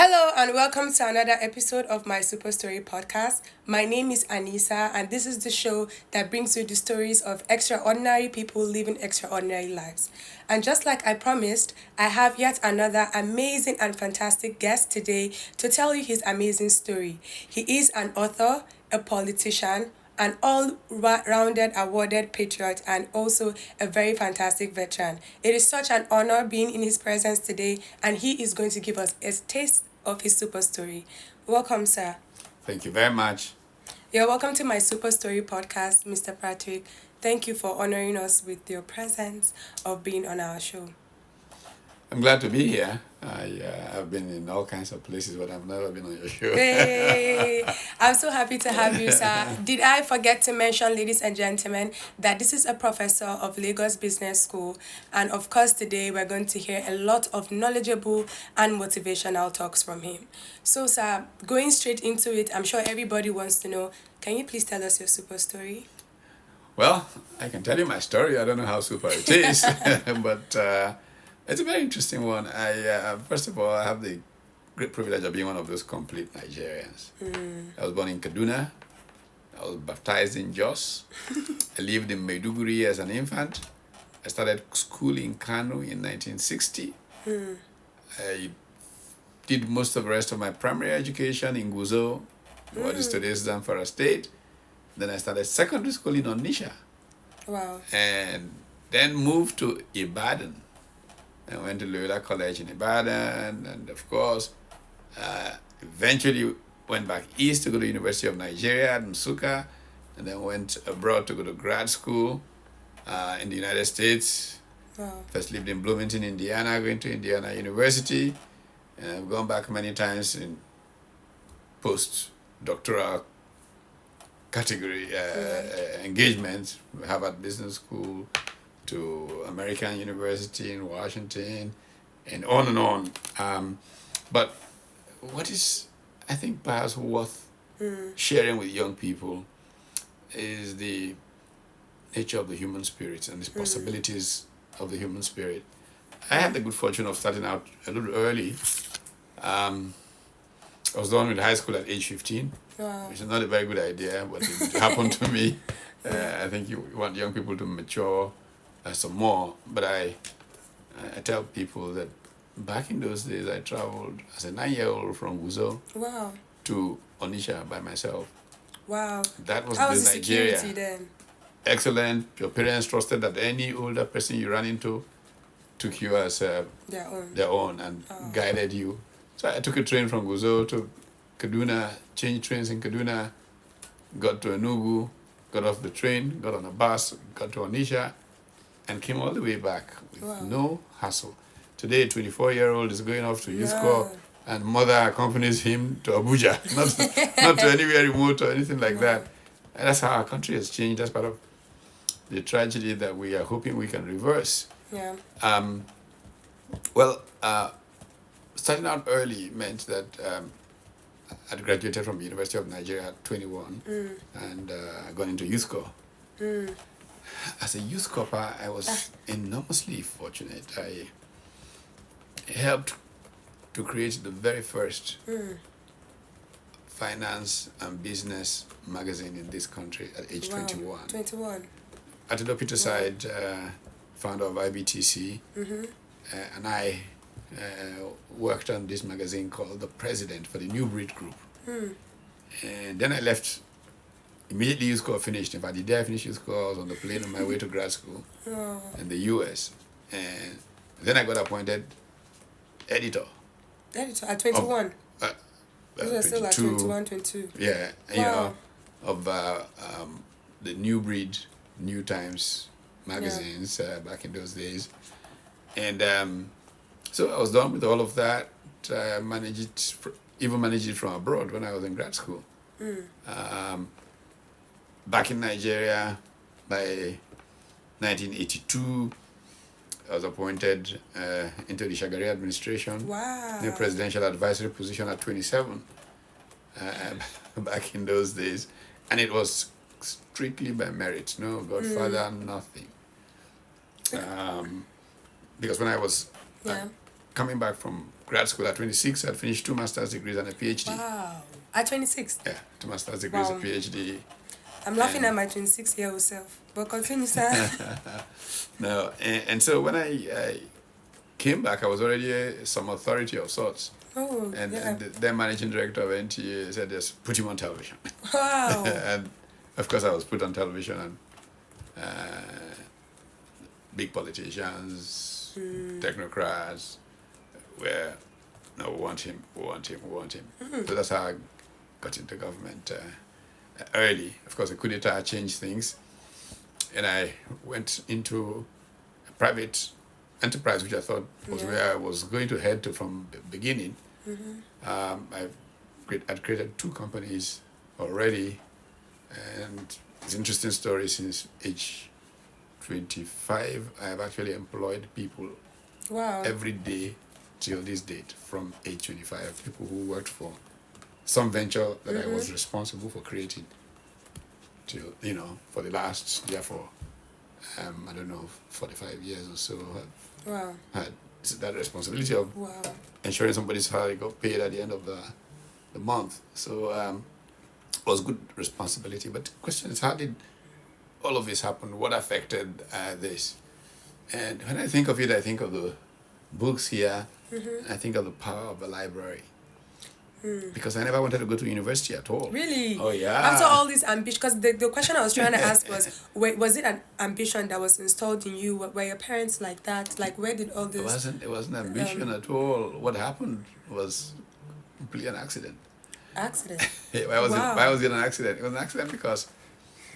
Hello and welcome to another episode of my Superstory podcast. My name is Anissa and this is the show that brings you the stories of extraordinary people living extraordinary lives. And just like I promised, I have yet another amazing and fantastic guest today to tell you his amazing story. He is an author, a politician, an all-rounded awarded patriot and also a very fantastic veteran. It is such an honor being in his presence today, and he is going to give us a taste of his super story. Welcome, sir. Thank you very much. You're welcome to my Super Story podcast, Mr. Patrick. Thank you for honoring us with your presence of being on our show. I'm glad to be here. I've been in all kinds of places, but I've never been on your show. Hey, I'm so happy to have you, sir. Did I forget to mention, ladies and gentlemen, that this is a professor of Lagos Business School, and of course today we're going to hear a lot of knowledgeable and motivational talks from him. So, sir, going straight into it, I'm sure everybody wants to know, can you please tell us your super story? Well, I can tell you my story. I don't know how super it is, but it's a very interesting one. First of all, I have the great privilege of being one of those complete Nigerians. I was born in Kaduna. I was baptized in Jos. I lived in Maiduguri as an infant. I started school in Kano in 1960. I did most of the rest of my primary education in Guzo, what is today's Zamfara State. Then I started secondary school in Onitsha. Wow. And then moved to Ibadan. I went to Loyola College in Ibadan, and of course, eventually went back east to go to the University of Nigeria at Nsukka, and then went abroad to go to grad school in the United States. Wow. First lived in Bloomington, Indiana, going to Indiana University, and I've gone back many times in post-doctoral category engagements, Harvard Business School, to American University in Washington, and on and on. But what is, I think, perhaps worth sharing with young people is the nature of the human spirit and the possibilities of the human spirit. I had the good fortune of starting out a little early. I was done with high school at age 15, Wow. which is not a very good idea, but it happened to me. I think you want young people to mature some more, but I tell people that back in those days I traveled as a 9-year-old from Guzo Wow. to Onitsha by myself. Wow. That was How was the the Nigeria. security then? Excellent. Your parents trusted that any older person you ran into took you as Their own. their own and guided you. So I took a train from Guzo to Kaduna, changed trains in Kaduna, got to Enugu, got off the train, got on a bus, got to Onitsha, and came all the way back with Wow. no hassle. Today, a 24-year-old is going off to youth Yeah. corps, and mother accompanies him to Abuja, not to anywhere remote or anything like that. And that's how our country has changed. That's part of the tragedy that we are hoping we can reverse. Yeah. Well, starting out early meant that I'd graduated from the University of Nigeria at 21 and gone into youth corps. As a youth corper, I was enormously fortunate. I helped to create the very first finance and business magazine in this country at age 21. 21. At the Peter side, founder of IBTC, and I worked on this magazine called The President for the New Breed Group. And then I left. Immediately youth corps finished. In fact, the day I finished youth corps, I was on the plane on my way to grad school in the US. And then I got appointed editor. Editor at 21. You were still at 22. 21, 22. Yeah, Wow. of the New Breed, New Times magazines back in those days. And so I was done with all of that. I even managed it from abroad when I was in grad school. Back in Nigeria, by 1982, I was appointed into the Shagari administration. Wow. In a presidential advisory position at 27 back in those days. And it was strictly by merit, no godfather, nothing. Because when I was at coming back from grad school at 26. I'd finished 2 master's degrees and a PhD. Wow. At 26? Yeah, 2 master's degrees, Wow. a PhD. I'm laughing at my 26-year-old self. But continue, sir. No, and so when I came back, I was already some authority of sorts. Oh, And, yeah. and the then managing director of NTA said, just put him on television. Wow. And of course, I was put on television, and big politicians, technocrats, were, no, we want him. So that's how I got into government early. Of course, the coup d'etat changed things, and I went into a private enterprise, which I thought was where I was going to head to from the beginning. I'd created 2 companies already, and it's an interesting story. Since age 25, I have actually employed people Wow. every day till this date from age 25, people who worked for some venture that I was responsible for creating till, for the last, therefore, I don't know, 45 years or so, Wow. I've had that responsibility of Wow. ensuring somebody's salary got paid at the end of the month. So it was good responsibility. But the question is, how did all of this happen? What affected this? And when I think of it, I think of the books here. I think of the power of the library. Because I never wanted to go to university at all. Really? Oh, yeah. After all this ambition, because the question I was trying to ask was it an ambition that was installed in you? Were your parents like that? Like, where did all this... It wasn't ambition at all. What happened was completely an accident. Accident? Why was it an accident? It was an accident because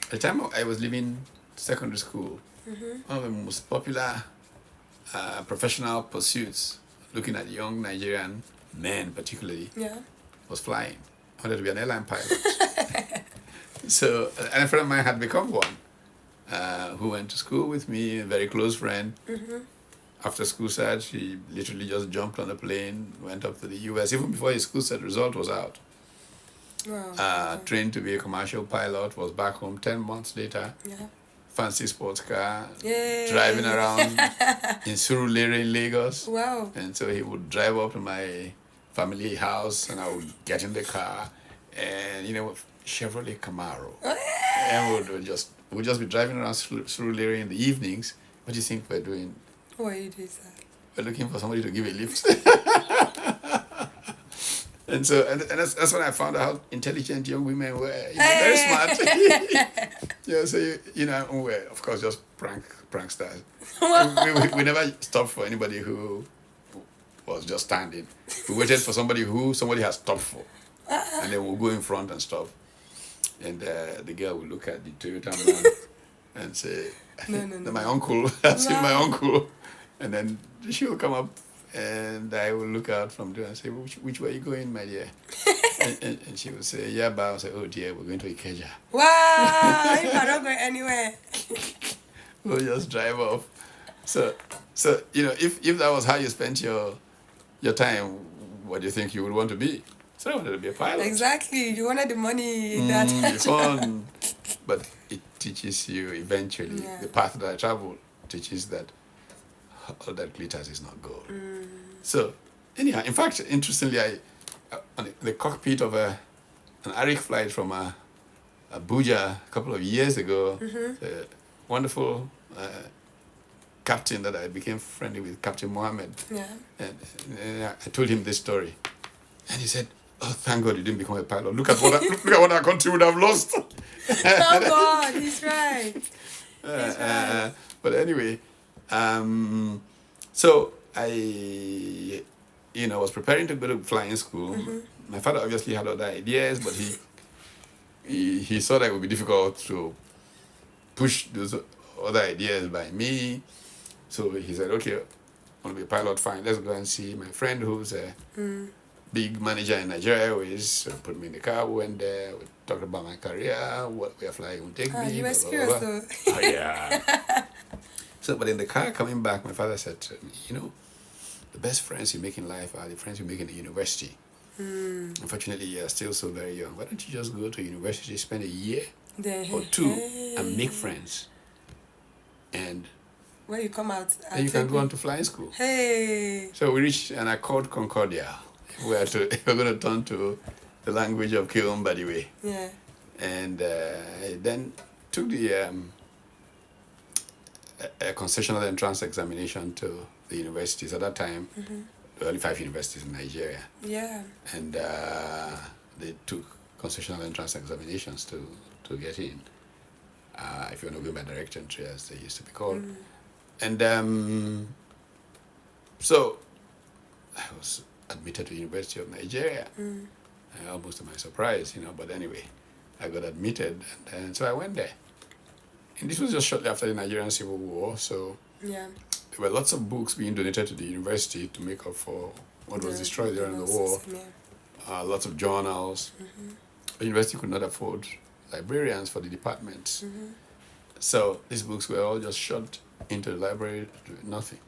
at the time I was leaving secondary school, one of the most popular professional pursuits, looking at young Nigerian men particularly, was flying. I wanted to be an airline pilot. So, and a friend of mine had become one, who went to school with me, a very close friend. After school set, she literally just jumped on a plane, went up to the US, even before his school set result was out. Wow. Trained to be a commercial pilot, was back home 10 months later. Fancy sports car, Yay. driving around in Surulere in Lagos. Wow. And so he would drive up to my family house, and I would get in the car, and Chevrolet Camaro, and we'd just be driving around Surulere in the evenings. What do you think we're doing? What you do, sir? We're looking for somebody to give a lift. And so, and that's when I found out how intelligent young women were. Very smart. So we're, of course, just pranksters. we never stopped for anybody who was just standing. We waited for somebody who somebody has stopped for, and then we'll go in front and stop. And the girl will look at the Toyota man and say, No. My uncle, I've seen my uncle. And then she will come up, and I will look out from there and say, which way are you going, my dear? and she will say, yeah, but I'll say, oh dear, we're going to Ikeja. Wow, you cannot go anywhere. We'll just drive off. So if that was how you spent your time, what do you think you would want to be? So I wanted to be a pilot. Exactly. You wanted the money. It's fun. But it teaches you eventually, the path that I traveled teaches that all that glitters is not gold. So anyhow, in fact, interestingly, I on the cockpit of an Arik flight from Abuja a couple of years ago, a wonderful captain that I became friendly with, Captain Mohammed. And I told him this story, and he said, "Oh, thank God you didn't become a pilot. Look at what our country would have lost." Oh God, he's right. He's right. But anyway, so I, was preparing to go to flying school. My father obviously had other ideas, but he saw that it would be difficult to push those other ideas by me. So he said, okay, I want to be a pilot, fine, let's go and see my friend who's a big manager in Nigeria Airways. So put me in the car, we went there, we talked about my career, where flying would take me. You were blah, serious blah, blah. though. Oh, yeah. So, but in the car coming back, my father said to me, the best friends you make in life are the friends you make in the university. Unfortunately, you're still so very young. Why don't you just go to university, spend a year or two, and make friends? And When you come out, then you can go on to flying school. Hey. So we reached an accord concordia. We're going to turn to the language of Kiln, by the way. Yeah. And I then took the a concessional entrance examination to the universities. At that time, there were only 5 universities in Nigeria. Yeah. And they took concessional entrance examinations to get in. If you want to go by direct entry, as they used to be called. And so I was admitted to University of Nigeria, almost to my surprise, but anyway, I got admitted, and so I went there. And this was just shortly after the Nigerian Civil War, so Yeah. there were lots of books being donated to the university to make up for what was destroyed during the war. Lots of journals. The university could not afford librarians for the departments. So these books were all just shoved into the library to do nothing.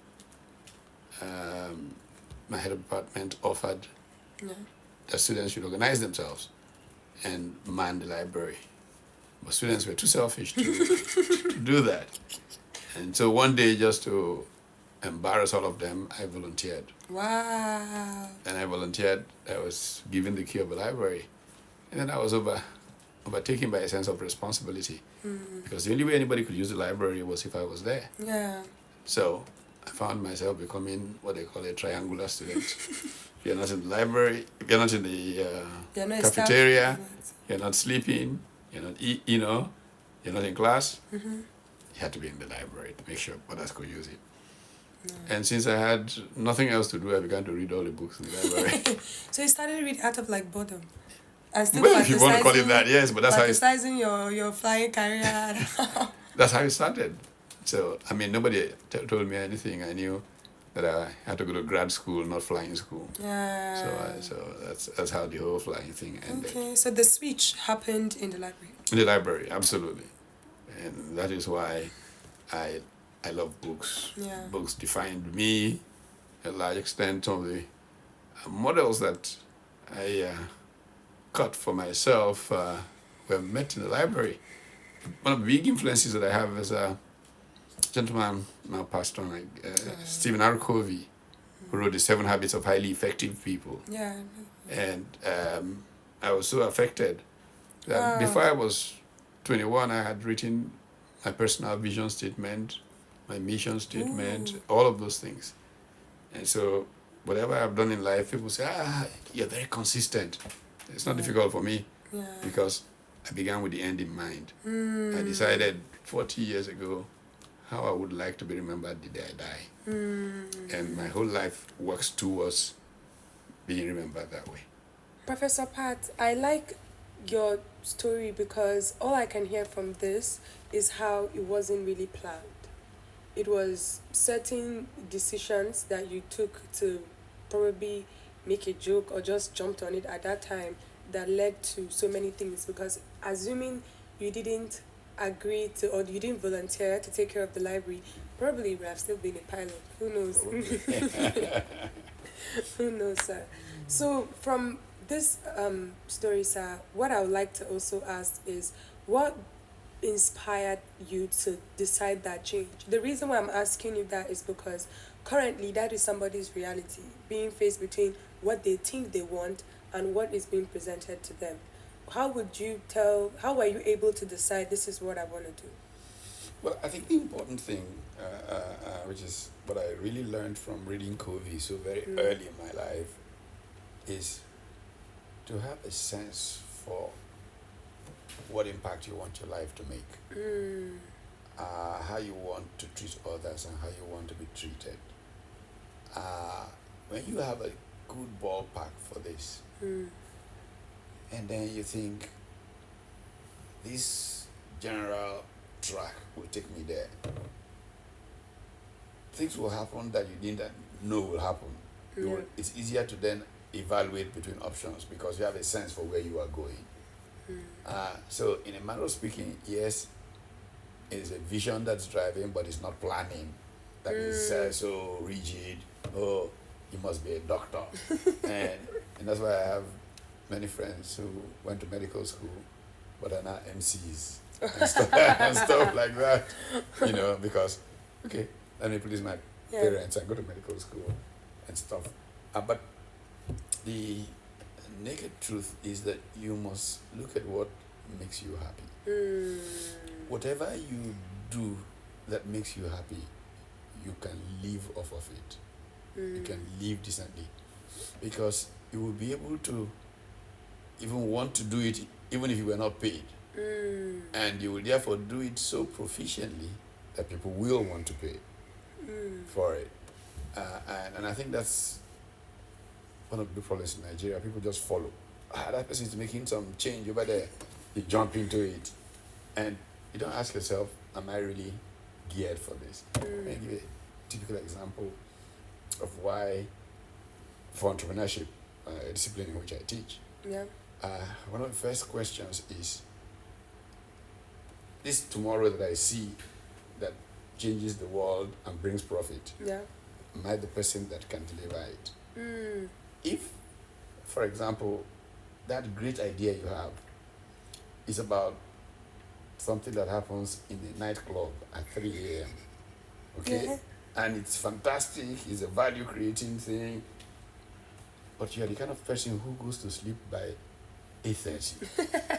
My head of department offered that students should organize themselves and man the library. But students were too selfish to do that. And so one day, just to embarrass all of them, I volunteered. Wow. And I volunteered. I was given the key of the library. And then I was overtaken by a sense of responsibility. Because the only way anybody could use the library was if I was there. Yeah. So I found myself becoming what they call a triangular student. If you're not in the library, if you're not in the cafeteria, you're not sleeping, you're not you're not in class, you had to be in the library to make sure others could use it. And since I had nothing else to do, I began to read all the books in the library. So you started reading out of like boredom? And still Well, if you want to call it that, yes, but that's how your flying career. that's how it started. So, I mean, nobody told me anything. I knew that I had to go to grad school, not flying school. Yeah. So that's how the whole flying thing ended. Okay, so the switch happened in the library. In the library, absolutely. And that is why I love books. Yeah. Books defined me to a large extent. Some of the models that I cut for myself were met in the library. One of the big influences that I have is a gentleman now passed on, like Stephen R. Covey, who wrote The 7 Habits of Highly Effective People. Yeah. And I was so affected that before I was 21, I had written my personal vision statement, my mission statement, all of those things. And so whatever I've done in life, people say, you're very consistent. It's not difficult for me because I began with the end in mind. I decided 40 years ago how I would like to be remembered the day I die. And my whole life works towards being remembered that way. Professor Pat, I like your story because all I can hear from this is how it wasn't really planned. It was certain decisions that you took to probably make a joke or just jumped on it at that time that led to so many things, because assuming you didn't agree to or you didn't volunteer to take care of the library, probably you would have still been a pilot. Who knows? Who knows, sir? So from this story, sir, what I would like to also ask is what inspired you to decide that change? The reason why I'm asking you that is because currently that is somebody's reality, being faced between what they think they want and what is being presented to them. How were you able to decide this is what I want to do? Well, I think the important thing, which is what I really learned from reading Covey so very early in my life, is to have a sense for what impact you want your life to make, how you want to treat others and how you want to be treated. When you have a good ballpark for this, and then you think, this general track will take me there, things will happen that you didn't know will happen. It's easier to then evaluate between options because you have a sense for where you are going. So in a manner of speaking, yes, it is a vision that's driving, but it's not planning. That is so rigid. Oh, you must be a doctor. and that's why I have many friends who went to medical school but are now MCs and stuff like that. Because, okay, let me please my parents and go to medical school and stuff. But the naked truth is that you must look at what makes you happy. Whatever you do that makes you happy, you can live off of it. You can live decently, because you will be able to even want to do it even if you were not paid. And you will therefore do it so proficiently that people will want to pay for it. And I think that's one of the big problems in Nigeria. People just follow. That person is making some change over there. You jump into it. And you don't ask yourself, am I really geared for this? Let me give you a typical example of why, for entrepreneurship, a discipline in which I teach. One of the first questions is, this tomorrow that I see that changes the world and brings profit, am I the person that can deliver it? If, for example, that great idea you have is about something that happens in a nightclub at 3 a.m., okay? And it's fantastic, it's a value-creating thing, but you're the kind of person who goes to sleep by 8:30.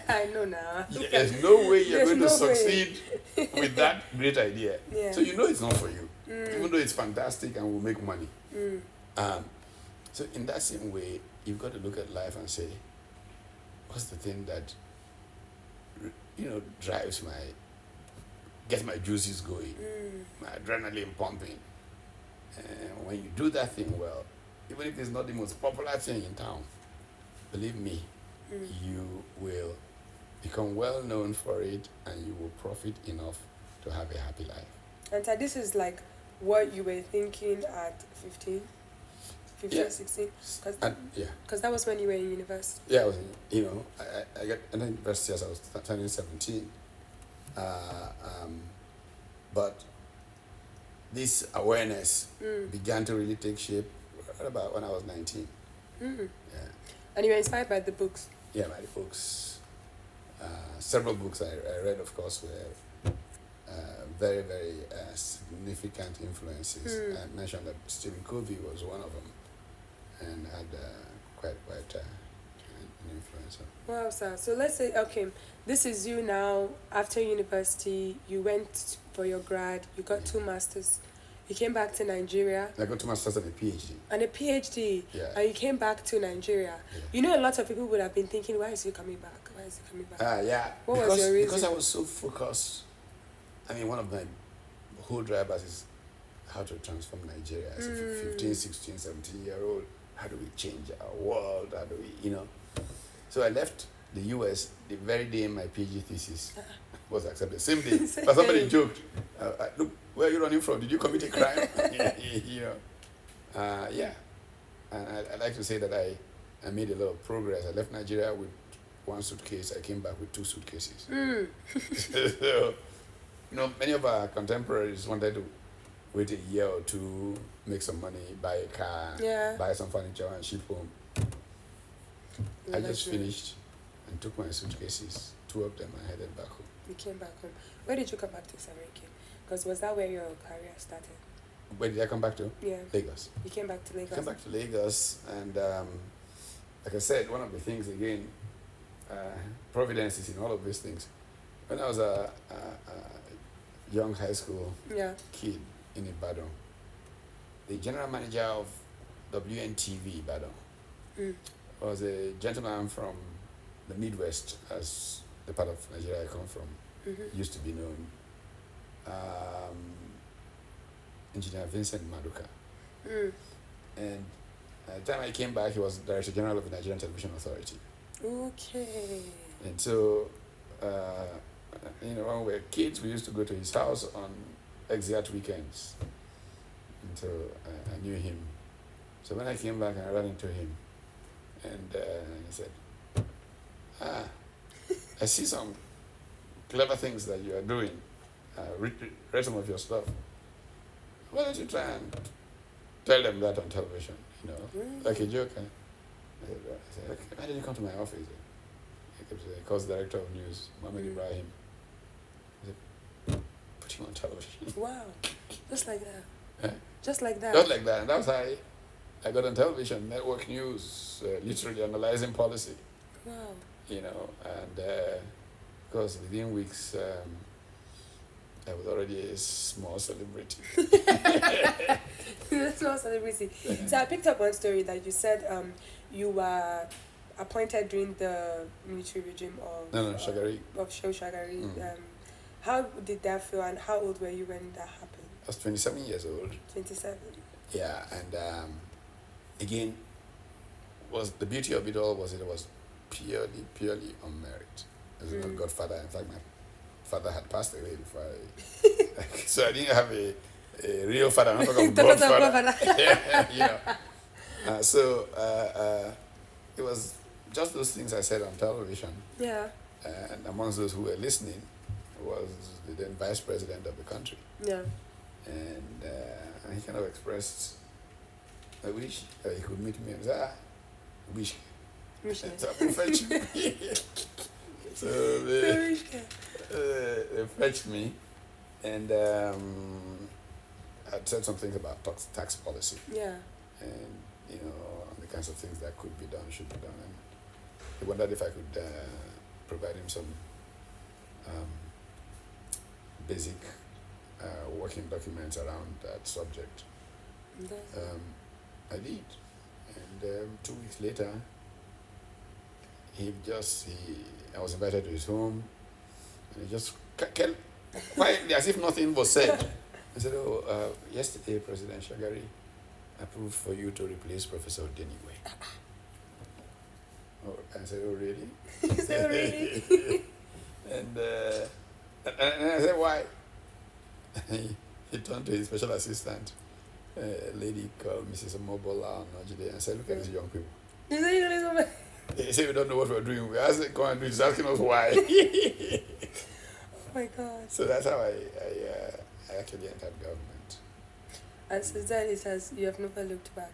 I know now. There's no way you're going to succeed with that great idea. So you know it's not for you, even though it's fantastic and will make money. So in that same way, you've got to look at life and say, what's the thing that, gets my juices going, my adrenaline pumping. And when you do that thing well, even if it's not the most popular thing in town, believe me, you will become well known for it, and you will profit enough to have a happy life. And so this is like what you were thinking at 15, 16? Because that was when you were in university. Yeah, I was I got into university as I was turning 17. But this awareness began to really take shape right about when I was 19. And you were inspired by the books? Yeah, by the books. Several books I read, of course, were very, very significant influences. I mentioned that Stephen Covey was one of them, and had quite an influence. Wow, sir. So let's say, okay, this is you now. After university, you went for your grad, you got 2 masters. You came back to Nigeria. I got 2 masters and a PhD. And a PhD. And you came back to Nigeria. You know, a lot of people would have been thinking, why is he coming back? Why is he coming back? What was your reason? Because I was so focused. I mean, one of my whole drivers is how to transform Nigeria as a 15, 16, 17-year-old. How do we change our world? How do we, So I left the US the very day my PhD thesis was accepted. Same day. But somebody joked, look, where are you running from? Did you commit a crime? And I like to say that I made a lot of progress. I left Nigeria with 1 suitcase. I came back with 2 suitcases. So, many of our contemporaries wanted to wait a year or 2, make some money, buy a car, buy some furniture, and ship home. I just finished and took my suitcases, 2 of them, and headed back home. You came back home. Where did you come back to, Sariki? Because was that where your career started? Where did I come back to? Yeah. Lagos. You came back to Lagos? I came back to Lagos, and like I said, one of the things, again, providence is in all of these things. When I was a young high school kid in Ibadan, the general manager of WNTV Ibadan was a gentleman from the Midwest, as the part of Nigeria I come from used to be known. Engineer Vincent Maduka. And at the time I came back, he was Director General of the Nigerian Television Authority. Okay. And so, when we were kids, we used to go to his house on exit weekends. And so I knew him. So when I came back, I ran into him. And he said, I see some clever things that you are doing. Read some of your stuff. Why don't you try and tell them that on television, like a joke. I said, okay, why did you come to my office? He kept saying, I was the director of news, Mohammed Ibrahim. I said, put him on television. Wow. Just like that. Eh? Just like that. Just like that. And that's how I got on television, network news, literally analyzing policy, Wow. and because within weeks, I was already a small celebrity. Small celebrity. So I picked up one story that you said you were appointed during the military regime of Shagari. Of Shehu Shagari. How did that feel, and how old were you when that happened? I was 27 years old. 27. Yeah, and again, was the beauty of it all was it was purely on merit. As a godfather. In fact, my father had passed away before so I didn't have a real father. I'm not talking about godfather. So it was just those things I said on television. Yeah. And amongst those who were listening was the then vice president of the country. Yeah. And he kind of expressed a wish that he could meet me and say, wish. So so they fetched me, and I'd said some things about tax policy. Yeah. And the kinds of things that could be done, should be done, and he wondered if I could provide him some basic working documents around that subject. I did, and 2 weeks later, I was invited to his home, and he just quietly, as if nothing was said, he said, yesterday President Shagari approved for you to replace Professor Utomi. I said, oh, really? He said, really? and I said, why? He turned to his special assistant, a lady called Mrs. Mobola Nojide, and said, look at these young people. You said you're going to They say we don't know what we're doing. We ask go and do. He's asking us why. Oh my God. So that's how I actually entered government. And since then, you have never looked back.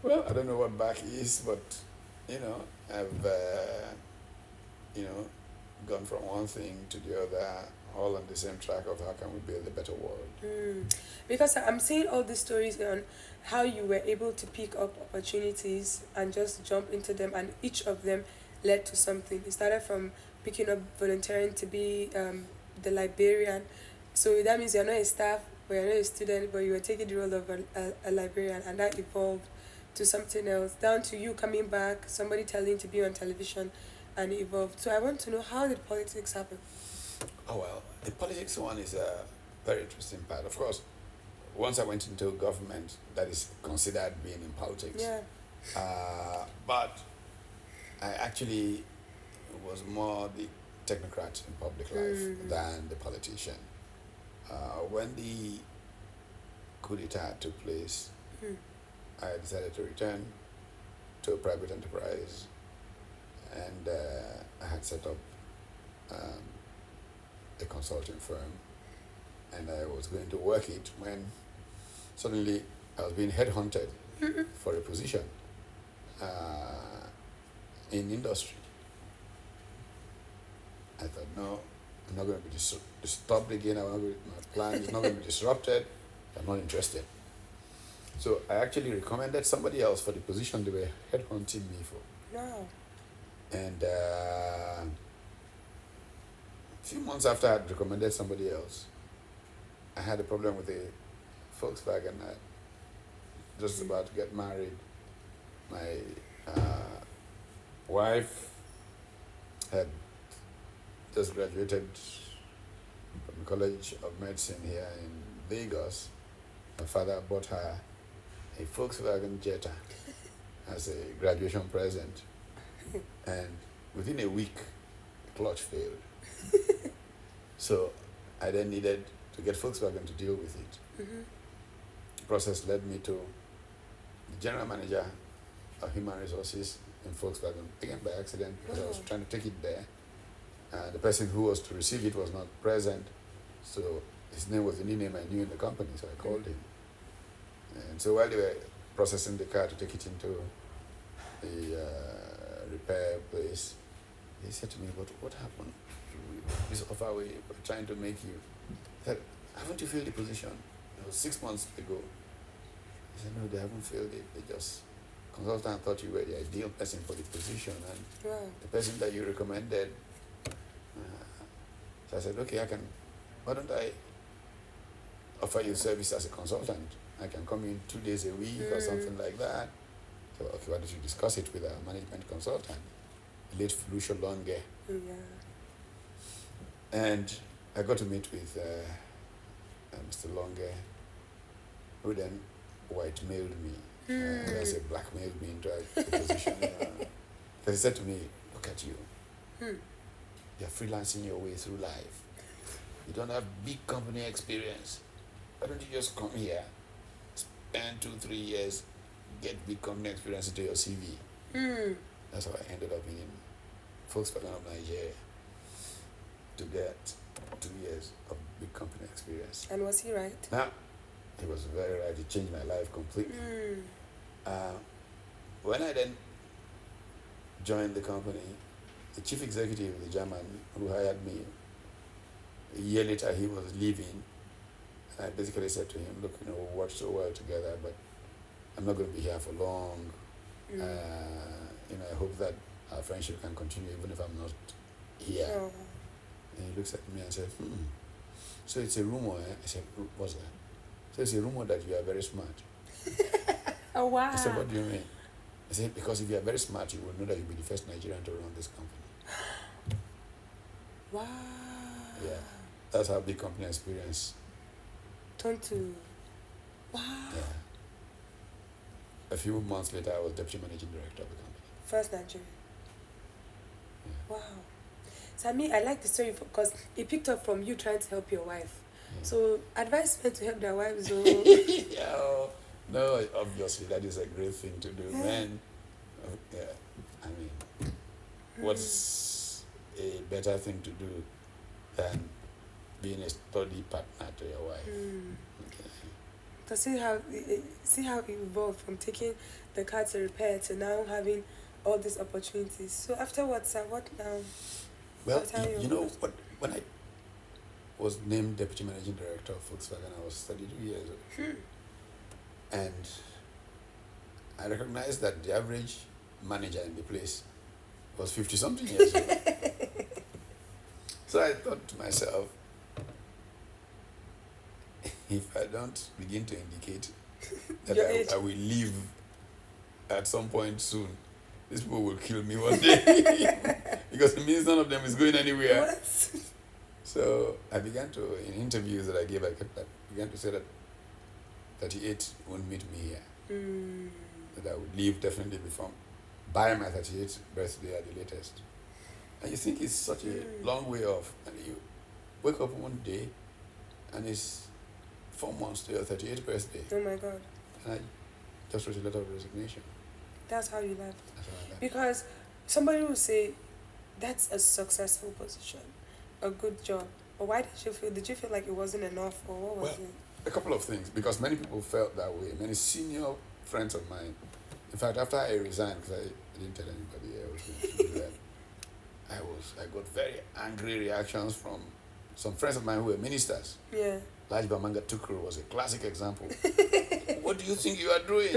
Well, I don't know what back is, but I've gone from one thing to the other, all on the same track of how can we build a better world. Because I'm seeing all these stories on how you were able to pick up opportunities and just jump into them, and each of them led to something. It started from picking up volunteering to be the librarian. So that means you're not a staff, or you're not a student, but you were taking the role of a librarian, and that evolved to something else, down to you coming back, somebody telling you to be on television, and it evolved. So I want to know, how did politics happen? Oh, well, the politics one is a very interesting part. Of course, once I went into government, that is considered being in politics. Yeah. But I actually was more the technocrat in public life than the politician. When the coup d'etat took place, I decided to return to a private enterprise, and I had set up a consulting firm, and I was going to work it when suddenly I was being headhunted for a position in industry. I thought, no, I'm not going to be disturbed again. My plan is not going to be disrupted. I'm not interested. So I actually recommended somebody else for the position they were headhunting me for. No. And a few months after I had recommended somebody else, I had a problem with a Volkswagen. I just about to get married. My wife had just graduated from the College of Medicine here in Lagos. My father bought her a Volkswagen Jetta as a graduation present. And within a week, the clutch failed. So I then needed to get Volkswagen to deal with it. The process led me to the general manager of human resources in Volkswagen, again by accident, because I was trying to take it there. The person who was to receive it was not present, so his name was the new name I knew in the company, so I called him. And so while they were processing the car to take it into the repair place, he said to me, "But what happened? This offer we were trying to make you." He said, "Haven't you filled the position?" It was 6 months ago. He said, no, they haven't filled it. They just, consultant thought you were the ideal person for the position, and Wow. the person that you recommended. So I said, okay, why don't I offer you service as a consultant? I can come in 2 days a week or something like that. So, okay, why don't you discuss it with our management consultant, late Felicia Longe. Yeah. And I got to meet with Mr. Longe, who then white-mailed me. I say blackmailed me into a position. Because he said to me, look at you. You're freelancing your way through life. You don't have big company experience. Why don't you just come here, spend 2-3 years, get big company experience into your CV? That's how I ended up in Volkswagen of Nigeria to get 2 years of big company experience. And was he right? Now, he was very right. It changed my life completely. When I then joined the company, the chief executive, the German who hired me, a year later he was leaving. And I basically said to him, look, we worked so well together, but I'm not going to be here for long. I hope that our friendship can continue even if I'm not here. Oh. And he looks at me and said, so it's a rumor, eh? I said, what's that? So it's a rumor that you are very smart. Oh, wow. I said, what do you mean? I said, because if you are very smart, you will know that you'll be the first Nigerian to run this company. Wow. Yeah, that's how big company experience. Turn to. Wow. Yeah. A few months later, I was deputy managing director of the company. First Nigeria. Yeah. Wow. So I like the story because it picked up from you trying to help your wife. Yeah. So advice men to help their wives. Yeah, no, obviously that is a great thing to do. Men, what's a better thing to do than being a study partner to your wife? Okay. To see how it evolved from taking the car to repair to now having all these opportunities. So afterwards, what now? Well, you know what? When I was named deputy managing director of Volkswagen, I was 32 years old. And I recognized that the average manager in the place was 50-something years old. So I thought to myself, if I don't begin to indicate that I will leave at some point soon, these people will kill me one day. Because it means none of them is going anywhere. What? So I began to, in interviews that I gave, I began to say that 38 won't meet me here. That I would leave definitely by my 38th birthday at the latest. And you think it's such a long way off, and you wake up one day and it's 4 months to your 38th birthday. Oh my God. And I just wrote a letter of resignation. That's how you left. That's how I left. Because somebody will say, that's a successful position, a good job. But why did you feel like it wasn't enough, or what was it? A couple of things, because many people felt that way. Many senior friends of mine. In fact, after I resigned, because I didn't tell anybody I was going to do that, I got very angry reactions from some friends of mine who were ministers. Yeah. Laj Bamanga Tukuru was a classic example. What do you think you are doing?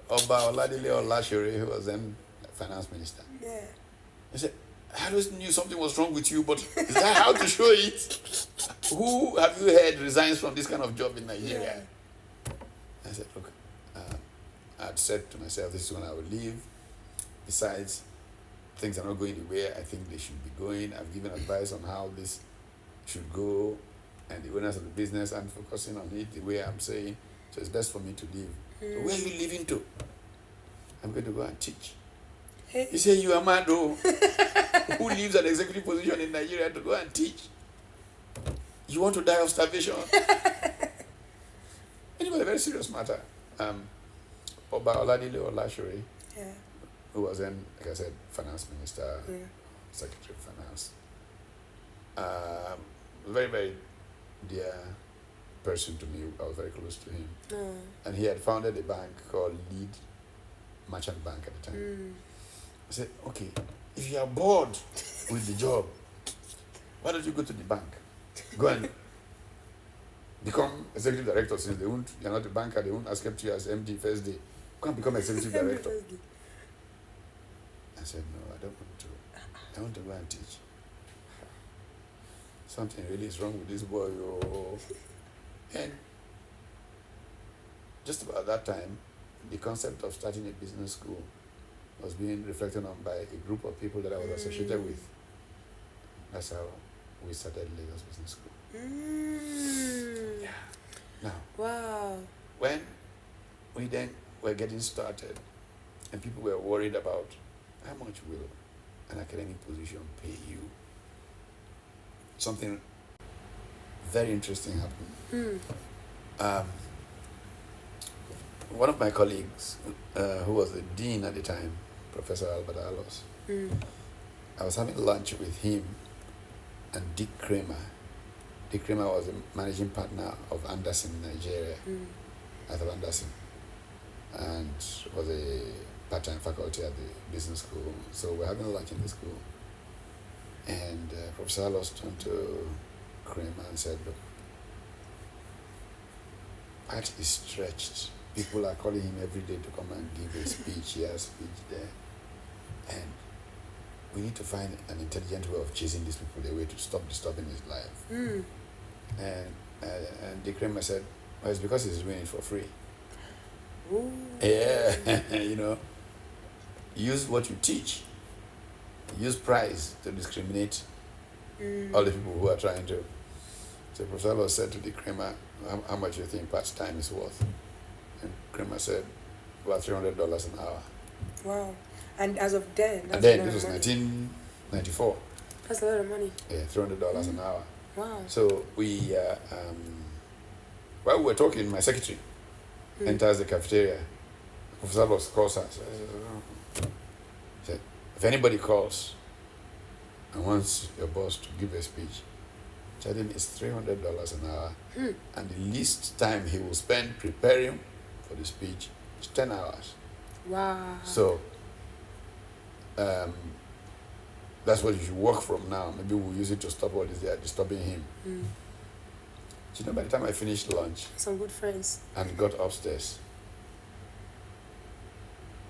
Oba Oladile Olashore, who was then finance minister. Yeah. I said, I always knew something was wrong with you, but is that how to show it? Who have you heard resigns from this kind of job in Nigeria? Yeah. I said, look, I'd said to myself, this is when I will leave. Besides, things are not going the way I think they should be going. I've given advice on how this should go, and the owners of the business aren't focusing on it the way I'm saying. So it's best for me to leave. So where are you leaving to? I'm going to go and teach. Hey. He said, you are mad, though. Who leaves an executive position in Nigeria to go and teach? You want to die of starvation? Anyway, a very serious matter. Oba Oladile Olashore, Yeah. who was then, like I said, finance minister, Yeah. secretary of finance. Very, very dear person to me. I was very close to him. And he had founded a bank called Lead Merchant Bank at the time. I said, okay, if you are bored with the job, why don't you go to the bank? Go and become executive director since you're not a banker, they won't accept you as MD first day. You can't become executive director. I said, no, I don't want to. I want to go and teach. Something really is wrong with this boy. Oh. And just about that time, the concept of starting a business school was being reflected on by a group of people that I was associated with. That's how we started Lagos Business School. Yeah. Now, Wow. when we then were getting started, and people were worried about how much will an academic position pay you, something very interesting happened. One of my colleagues, who was the dean at the time, Professor Albert Alos, I was having lunch with him and Dick Kramer. Dick Kramer was a managing partner of Anderson in Nigeria, at Anderson, and was a part-time faculty at the business school. So we're having lunch in the school. And Professor Alos turned to Kramer and said, look, Pat is stretched. People are calling him every day to come and give a speech here, a speech there. And we need to find an intelligent way of chasing these people away to stop disturbing his life. And Dick Kramer said, well, it's because he's doing it for free. Ooh. Yeah, use what you teach. Use price to discriminate all the people who are trying to. So Professor Law said to Dick Kramer, how much do you think Pat's time is worth? And Kramer said, about $300 an hour. Wow. And as of then, and then this was 1994. That's a lot of money. Yeah, $300 an hour. Wow. So we, while we were talking, my secretary enters the cafeteria. Professor Law calls us. He said, if anybody calls and wants your boss to give a speech, tell him it's $300 an hour, and the least time he will spend preparing for the speech is 10 hours. Wow. So that's what you should work from now. Maybe we'll use it to stop all this. They are disturbing him. So, by the time I finished lunch, some good friends, and got upstairs,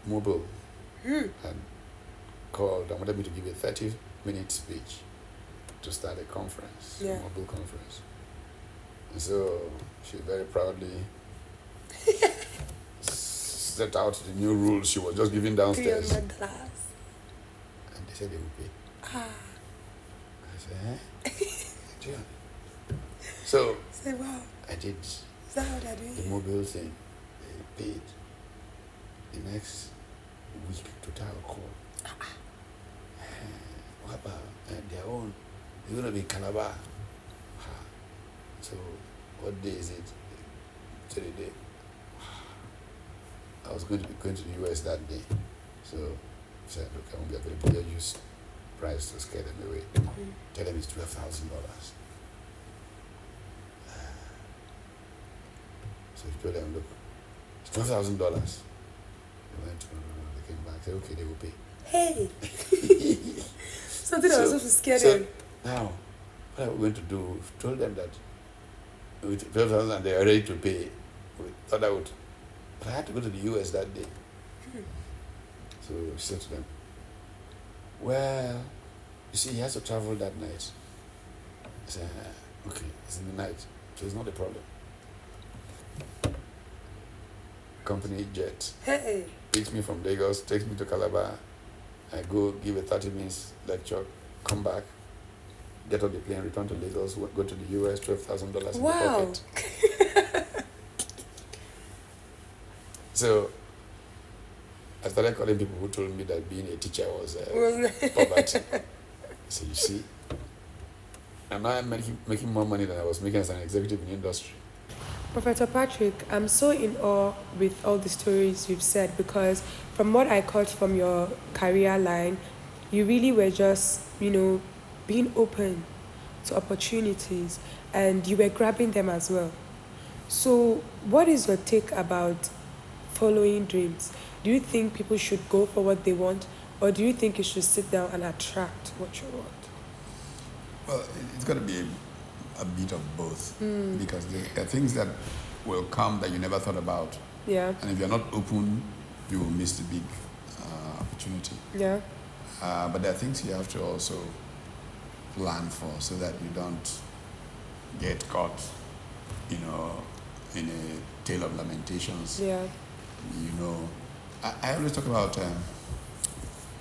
Mobile had called and wanted me to give a 30-minute speech to start a conference, a mobile conference. And so she very proudly set out the new rules she was just giving downstairs. $300. And they said they would pay. I said, eh? So wow. I did Is that how they're doing the mobile thing. They paid. The next week, total call. What about their own? It's going to be Calabar. So, what day is it? Saturday. I was going to be going to the US that day. So, I said, look, I won't be available. Just use price to scare them away. Tell them it's $12,000. So, he told them, look, it's $12,000. They went to, they came back, said, okay, they will pay. Hey! Something that was supposed to scare them. Now, what are we going to do? We've told them that with 12,000 and they are ready to pay. We thought I would, but I had to go to the US that day. So we said to them, well, you see, he has to travel that night. I said, okay, it's in the night, so it's not a problem. Company jet picks me from Lagos, takes me to Calabar. I go give a 30 minutes lecture, come back, get on the plane, return to Lagos, go to the US, $12,000 in the pocket. So I started calling people who told me that being a teacher was poverty. So you see, and now I'm making more money than I was making as an executive in the industry. Professor Patrick, I'm so in awe with all the stories you've said, because from what I caught from your career line, you really were just, being open to opportunities, and you were grabbing them as well. So what is your take about following dreams? Do you think people should go for what they want, or do you think you should sit down and attract what you want? Well, it's got to be a bit of both, because there are things that will come that you never thought about, Yeah. and if you're not open, you will miss the big opportunity. Yeah. But there are things you have to also plan for so that you don't get caught, in a tale of lamentations. Yeah. I always talk about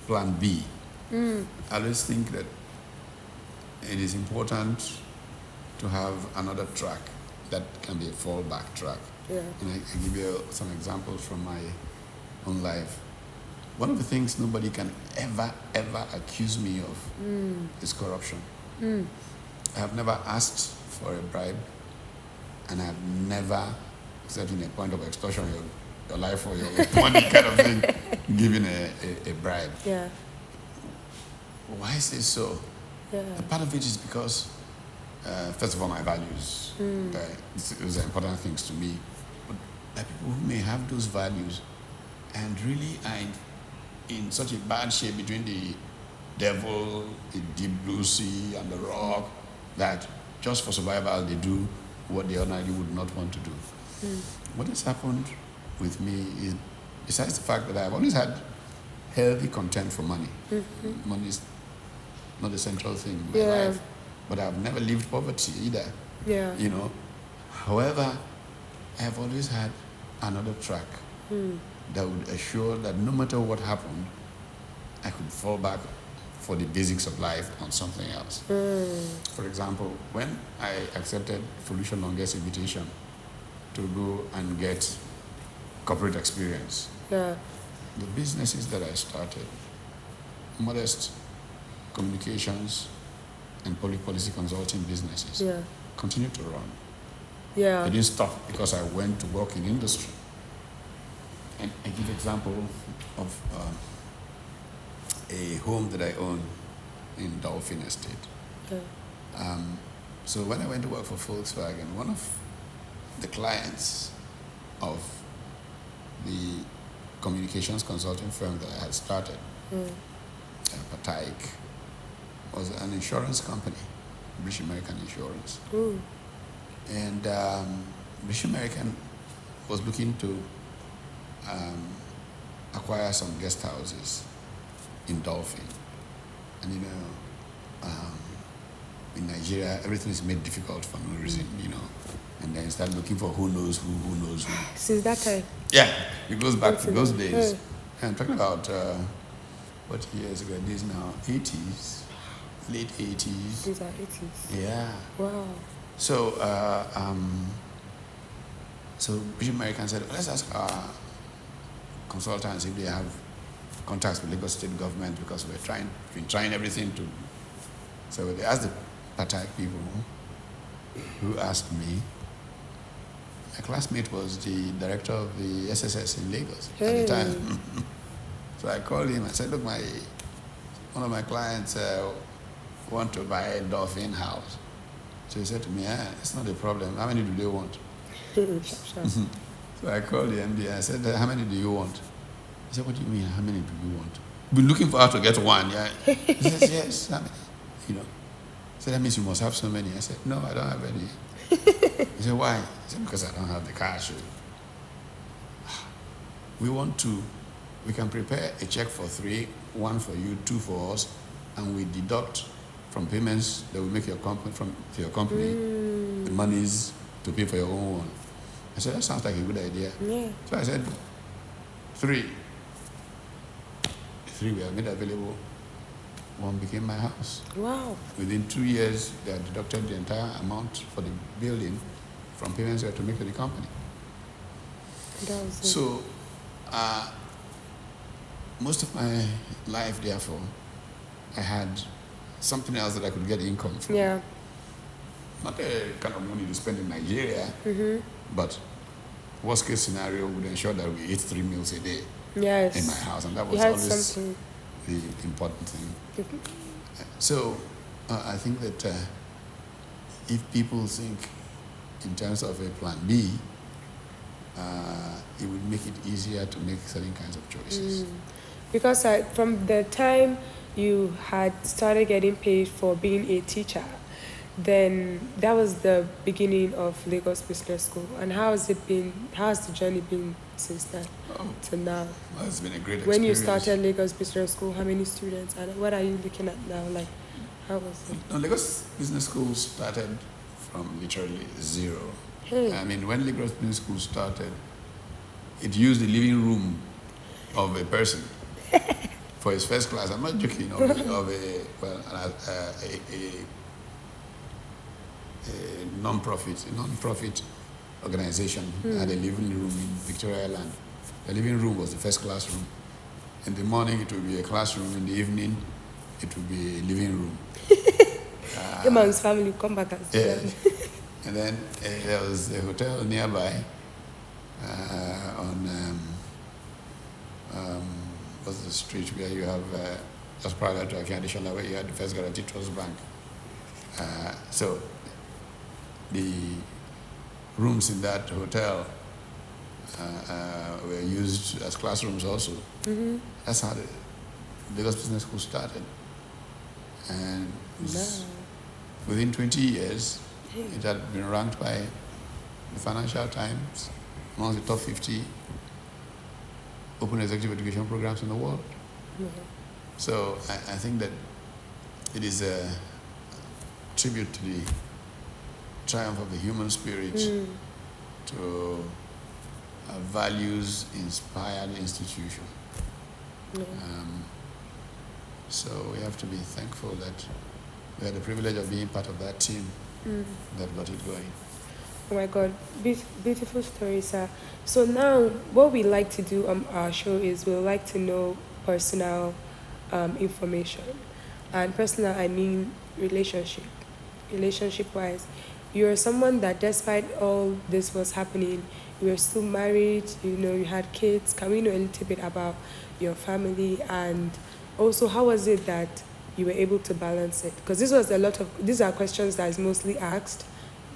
plan B. I always think that it is important to have another track that can be a fallback track. Yeah. And I give you some examples from my own life. One of the things nobody can ever accuse me of is corruption. I have never asked for a bribe, and I have never, except in a point of extortion, your life or your money kind of thing, given a bribe. Yeah. Why is this so? Yeah. And part of it is because, first of all, my values. Those are important things to me. But there are people who may have those values and really are in such a bad shape between the devil, the deep blue sea, and the rock, that just for survival they do what they ordinarily would not want to do. What has happened with me is, besides the fact that I've always had healthy contempt for money. Money is not the central thing in my life, but I've never lived poverty either. Yeah. However, I have always had another track that would assure that no matter what happened, I could fall back for the basics of life on something else. For example, when I accepted Felicia Longue's invitation to go and get corporate experience, Yeah. the businesses that I started, modest communications and public policy consulting businesses, Yeah. continued to run. Yeah. They didn't stop because I went to work in industry. And I give example of a home that I own in Dolphin Estate. Yeah. So when I went to work for Volkswagen, one of the clients of the communications consulting firm that I had started, Patrick, was an insurance company, British American Insurance. And British American was looking to acquire some guest houses in Dolphin. And in Nigeria, everything is made difficult for no reason, And then you start looking for who knows who. Since that time. Yeah, it goes back to those days. And I'm talking about, what years ago? These now 80s, late 80s. These are 80s. Yeah. Wow. So, so British American said, let's ask our consultants if they have contacts with Lagos State government, because we've been trying everything to. So they asked the Patak people, who asked me. My classmate was the director of the SSS in Lagos at the time. So I called him. I said, look, one of my clients want to buy a Dolphin house. So he said to me, it's not a problem. How many do they want? So I called the MD. I said, how many do you want? He said, what do you mean, how many do you want? We're looking for how to get one. Yeah. He says, yes, how many? So that means you must have so many. I said, no, I don't have any. He said, why? He said, because I don't have the cash. We can prepare a check for 3, 1 for you, 2 for us, and we deduct from payments that will make to your company the monies to pay for your own one. I said, that sounds like a good idea. Yeah. So I said, 3. 3 were made available. 1 became my house. Wow. Within 2 years, they had deducted the entire amount for the building from payments we had to make to the company. That was it. So, most of my life, therefore, I had something else that I could get income from. Yeah. Not a kind of money to spend in Nigeria, but worst case scenario would ensure that we ate 3 meals a day Yes. in my house, and that You was had always something. the important thing. So I think that if people think in terms of a plan B, it would make it easier to make certain kinds of choices. Because from the time you had started getting paid for being a teacher, then that was the beginning of Lagos Business School. And how has it been? How has the journey been since then to now? Well, it's been a great experience. When you started Lagos Business School, how many students, and what are you looking at now? Like, how was it? No, Lagos Business School started from literally zero. Hey. I mean, when Lagos Business School started, it used the living room of a person for his first class. I'm not joking. A non-profit organization had a living room in Victoria Island. The living room was the first classroom. In the morning, it would be a classroom. In the evening, it would be a living room. Your man's family come back and see them. And then there was a hotel nearby on what's the street where you have just prior to Akadishala, where you had the First Guarantee Trust Bank. So the rooms in that hotel were used as classrooms also. Mm-hmm. That's how the Lagos Business School started. And within 20 years, it had been ranked by the Financial Times among the top 50 open executive education programs in the world. Mm-hmm. So I think that it is a tribute to the triumph of the human spirit, to a values-inspired institution. So we have to be thankful that we had the privilege of being part of that team that got it going. Oh my God, beautiful story, sir. So now, what we like to do on our show is we like to know personal information. And personal, I mean relationship-wise. You're someone that despite all this was happening, you were still married, you had kids. Can we know a little bit about your family, and also how was it that you were able to balance it? Because these are questions that is mostly asked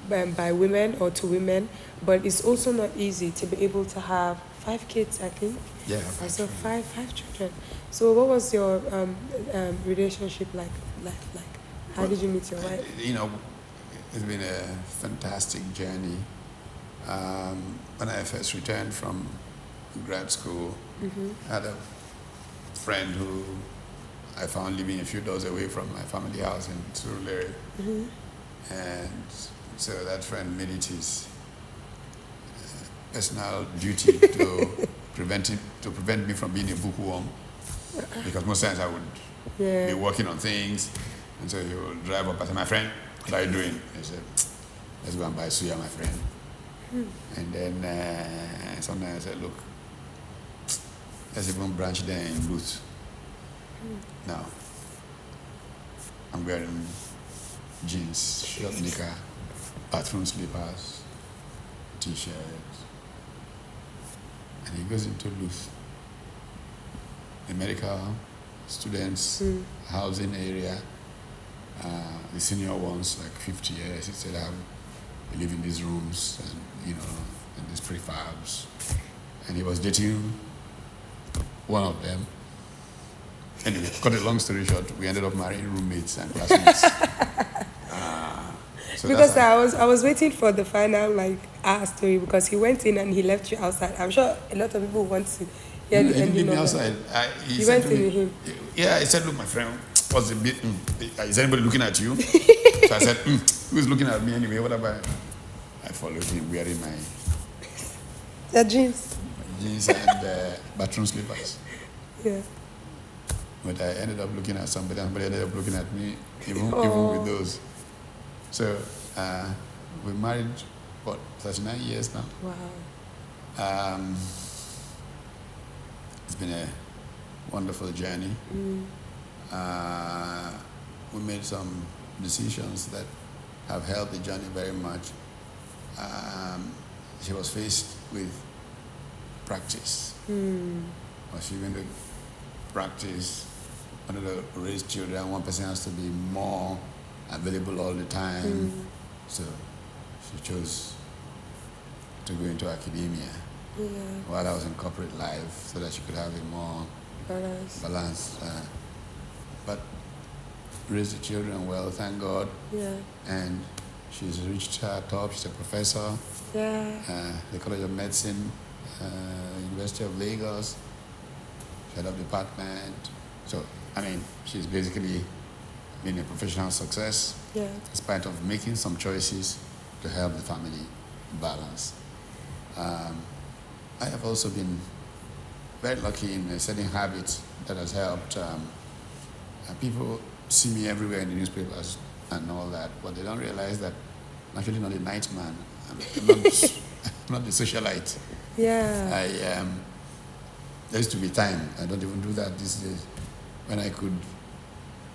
by women or to women, but it's also not easy to be able to have 5 kids, I think. Yeah. So five children. So what was your relationship like? How did you meet your wife? It's been a fantastic journey. When I first returned from grad school, I had a friend who I found living a few doors away from my family house in Surulere. And so that friend made it his personal duty to prevent me from being a bookworm, because most times I would be working on things, and so he would drive up and say, "My friend, what are you doing?" He said, "Let's go and buy suya, my friend." And then sometimes I said, "Look, let's even branch there in Booth." Now, I'm wearing jeans, short knicker, bathroom slippers, t-shirts, and he goes into Booth, the medical students housing area, the senior ones, like 50 years. He said, I live in these rooms and, in these prefabs. And he was dating one of them. Anyway, cut a long story short, we ended up marrying roommates and classmates. Because I was waiting for the final story, because he went in and he left you outside. I'm sure a lot of people want to hear the ending. He me outside. He went in with him. Yeah, he said, "Look, my friend, what's the bit? Is anybody looking at you?" So I said, "Who's looking at me anyway? What about?" I followed him wearing my jeans and bathroom slippers. Yeah. But I ended up looking at somebody, and somebody ended up looking at me, even with those. So we married, 39 years now. Wow. It's been a wonderful journey. We made some decisions that have helped the journey very much. She was faced with practice. Was she going to practice? Wanted to raise children. One person has to be more available all the time. So she chose to go into academia while I was in corporate life, so that she could have a more balanced. But raised the children well, thank God. Yeah. And she's reached her top. She's a professor. Yeah. The College of Medicine, University of Lagos, head of department. So, I mean, she's basically been a professional success, Yeah. in spite of making some choices to help the family balance. I have also been very lucky in setting habits that has helped. People see me everywhere in the newspapers and all that, but they don't realize that I'm actually not a night man. I'm not, I'm not the socialite. Yeah. There used to be time, I don't even do that these days, when I could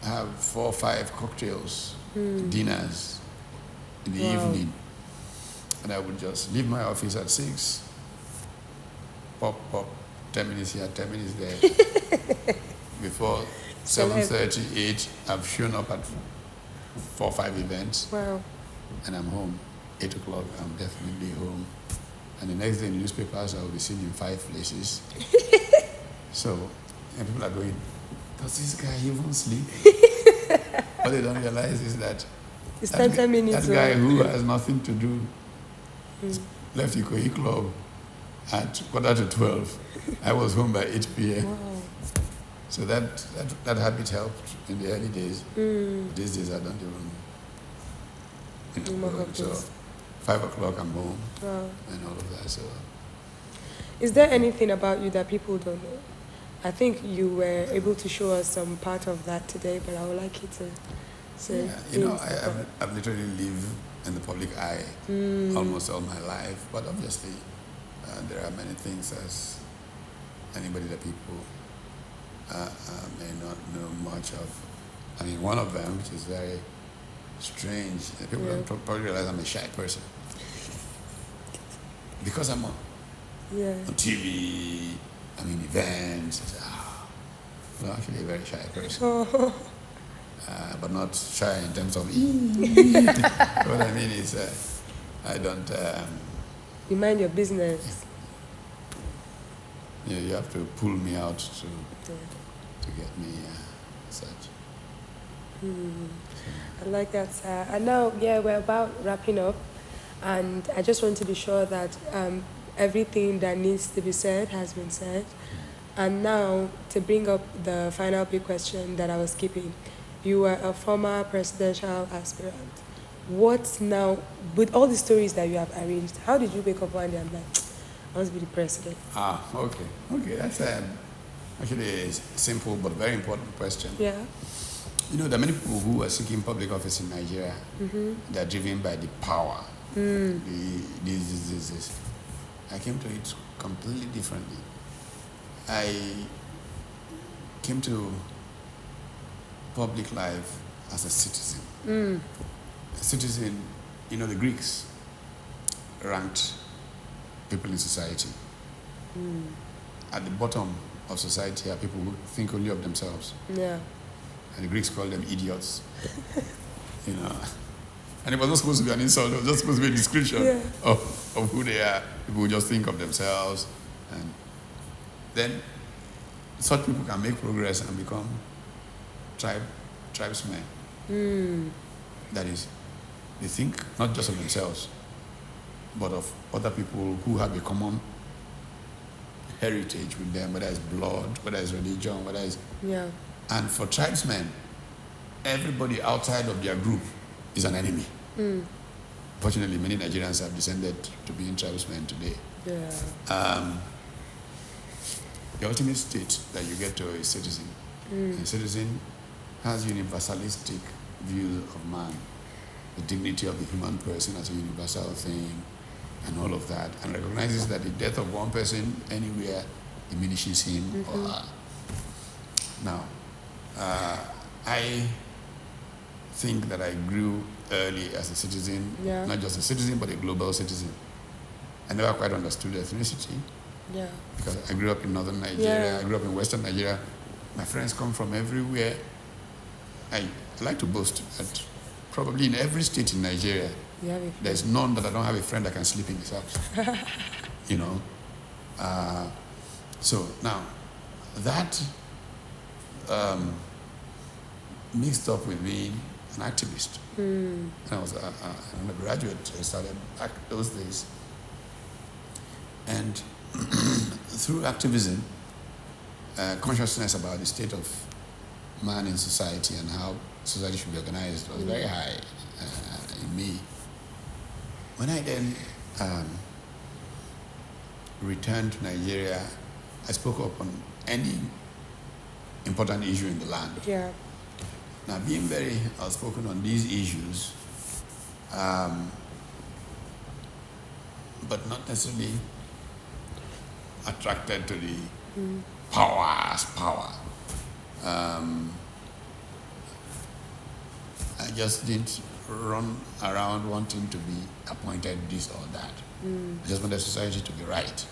have 4 or 5 cocktails, dinners in the Wow. evening. And I would just leave my office at 6, pop, 10 minutes here, 10 minutes there. Before 7:30, 8, I've shown up at 4 or 5 events, Wow. and I'm home. 8 o'clock, I'm definitely home. And the next day in the newspapers, I will be seen in 5 places. So, and people are going, does this guy even sleep? What they don't realize is that It's 10 minutes. that guy who has nothing to do left the Ikoyi Club at 11:45. I was home by 8 p.m. Wow. So that habit helped in the early days. These days I don't even, No more go. So hobbies. 5 o'clock I'm home Wow. and all of that. So Is there anything about you that people don't know? I think you were able to show us some part of that today, but I would like you to say. yeah, I've literally lived in the public eye almost all my life, but obviously there are many things as anybody that people may not know much of. I mean, one of them, which is very strange, people don't probably realize I'm a shy person. Because I'm on TV, I'm in events, I'm actually a very shy person. But not shy in terms of what I mean is I don't You mind your business. you have to pull me out to get me such. I like that. And now, we're about wrapping up, and I just want to be sure that everything that needs to be said has been said. And now, to bring up the final big question that I was keeping, you were a former presidential aspirant. What now, with all the stories that you have arranged, how did you wake up one day and be like, I want to be the president? Okay, that's actually a simple but very important question. Yeah. You know, there are many people who are seeking public office in Nigeria. They are driven by the power. This. I came to it completely differently. I came to public life as a citizen. A citizen, you know, the Greeks ranked people in society. At the bottom of society are people who think only of themselves. Yeah. And the Greeks called them idiots. You know. And it was not supposed to be an insult, it was just supposed to be a description of who they are. People who just think of themselves. And then such people can make progress and become tribesmen. That is, they think not just of themselves, but of other people who have a common heritage with them, whether it's blood, whether it's religion, whether it's... Yeah. And for tribesmen, everybody outside of their group is an enemy. Fortunately, many Nigerians have descended to being tribesmen today. Yeah. The ultimate state that you get to is citizen. A citizen has universalistic views of man, the dignity of the human person as a universal thing, and all of that, and recognizes that the death of one person anywhere diminishes him or her. Now, I think that I grew early as a citizen, not just a citizen, but a global citizen. I never quite understood ethnicity. Yeah. Because I grew up in northern Nigeria, I grew up in western Nigeria. My friends come from everywhere. I like to boast that probably in every state in Nigeria, there's none that I don't have a friend that can sleep in his house. You know? So now, that mixed up with being an activist. And I was an undergraduate. I started back those days. And through activism, consciousness about the state of man in society and how society should be organized was very high in me. When I then returned to Nigeria, I spoke up on any important issue in the land. Yeah. Now, being very outspoken on these issues, but not necessarily attracted to the power. I just didn't run around wanting to be appointed this or that. I just wanted society to be right.